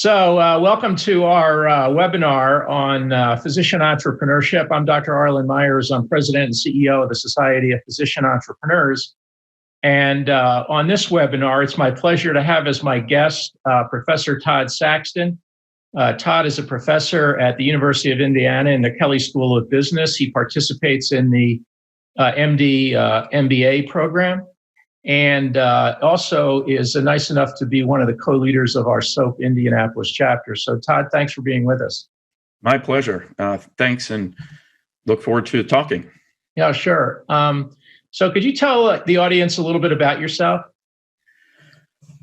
Welcome to our webinar on physician entrepreneurship. I'm Dr. Arlen Myers. I'm president and CEO of the Society of Physician Entrepreneurs. And on this webinar, it's my pleasure to have as my guest Professor Todd Saxton. Todd is a professor at the University of Indiana in the Kelley School of Business. He participates in the MD MBA program. And also is nice enough to be one of the co-leaders of our SoPE Indianapolis chapter. So Todd, thanks for being with us. My pleasure. Thanks, and look forward to talking. Yeah, sure. So could you tell the audience a little bit about yourself?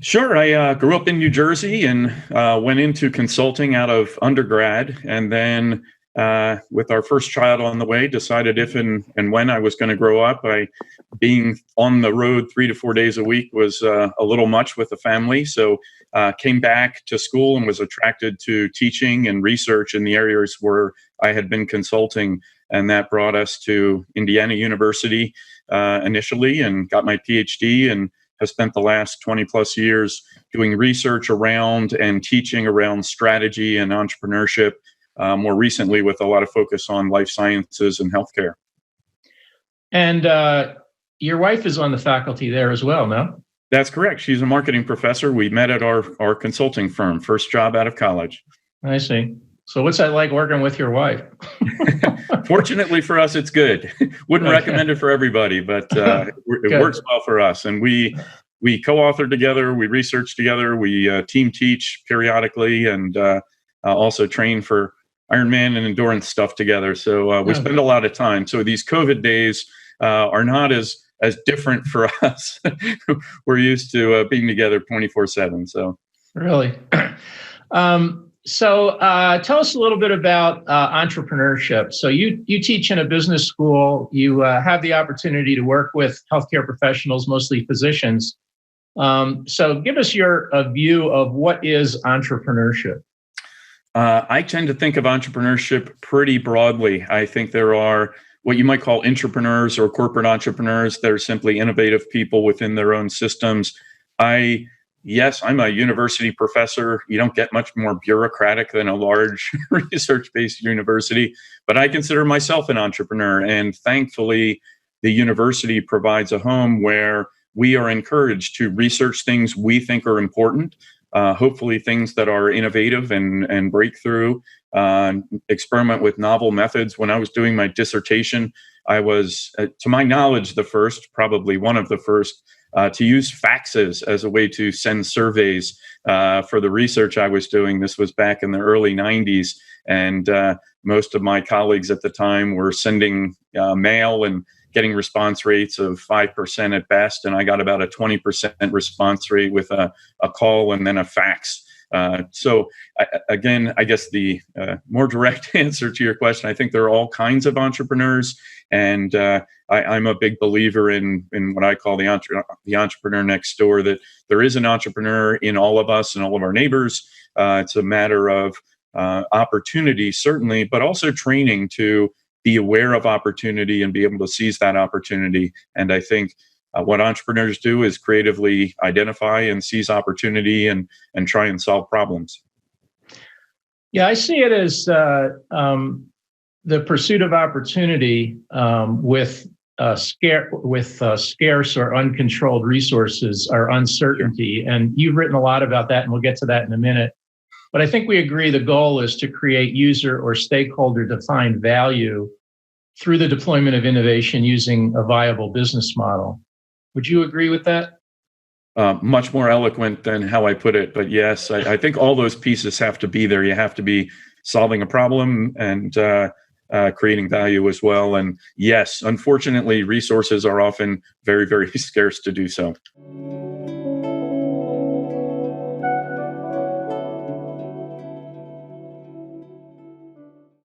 Sure. I grew up in New Jersey and went into consulting out of undergrad, and then with our first child on the way, decided if and when I was going to grow up. Being on the road 3 to 4 days a week was a little much with the family. So came back to school and was attracted to teaching and research in the areas where I had been consulting. And that brought us to Indiana University initially, and got my PhD, and have spent the last 20 plus years doing research around and teaching around strategy and entrepreneurship. More recently with a lot of focus on life sciences and healthcare. And your wife is on the faculty there as well, no? That's correct. She's a marketing professor. We met at our consulting firm, first job out of college. I see. So what's that like working with your wife? Fortunately for us, it's good. Wouldn't recommend it for everybody, but it works well for us. And we co-author together, we research together, we team teach periodically, and also train for Ironman and endurance stuff together. So we spend a lot of time. So these COVID days are not as different for us. We're used to being together 24/7. So really. So tell us a little bit about entrepreneurship. So you teach in a business school. You have the opportunity to work with healthcare professionals, mostly physicians. So give us your view of what is entrepreneurship. I tend to think of entrepreneurship pretty broadly. I think there are what you might call intrapreneurs or corporate entrepreneurs. They're simply innovative people within their own systems. Yes, I'm a university professor. You don't get much more bureaucratic than a large research-based university, but I consider myself an entrepreneur. And thankfully, the university provides a home where we are encouraged to research things we think are important. Hopefully things that are innovative and breakthrough, experiment with novel methods. When I was doing my dissertation, I was, to my knowledge, probably one of the first to use faxes as a way to send surveys for the research I was doing. This was back in the early 90s. And most of my colleagues at the time were sending mail and getting response rates of 5% at best. And I got about a 20% response rate with a call and then a fax. So again, I guess the more direct answer to your question, I think there are all kinds of entrepreneurs. And I'm a big believer in what I call the entrepreneur next door, that there is an entrepreneur in all of us and all of our neighbors. It's a matter of opportunity, certainly, but also training to be aware of opportunity and be able to seize that opportunity. And I think what entrepreneurs do is creatively identify and seize opportunity and try and solve problems. Yeah, I see it as the pursuit of opportunity with scarce or uncontrolled resources or uncertainty. And you've written a lot about that, and we'll get to that in a minute. But I think we agree the goal is to create user or stakeholder-defined value through the deployment of innovation using a viable business model. Would you agree with that? Much more eloquent than how I put it, but yes, I think all those pieces have to be there. You have to be solving a problem and creating value as well. And yes, unfortunately, resources are often very, very scarce to do so.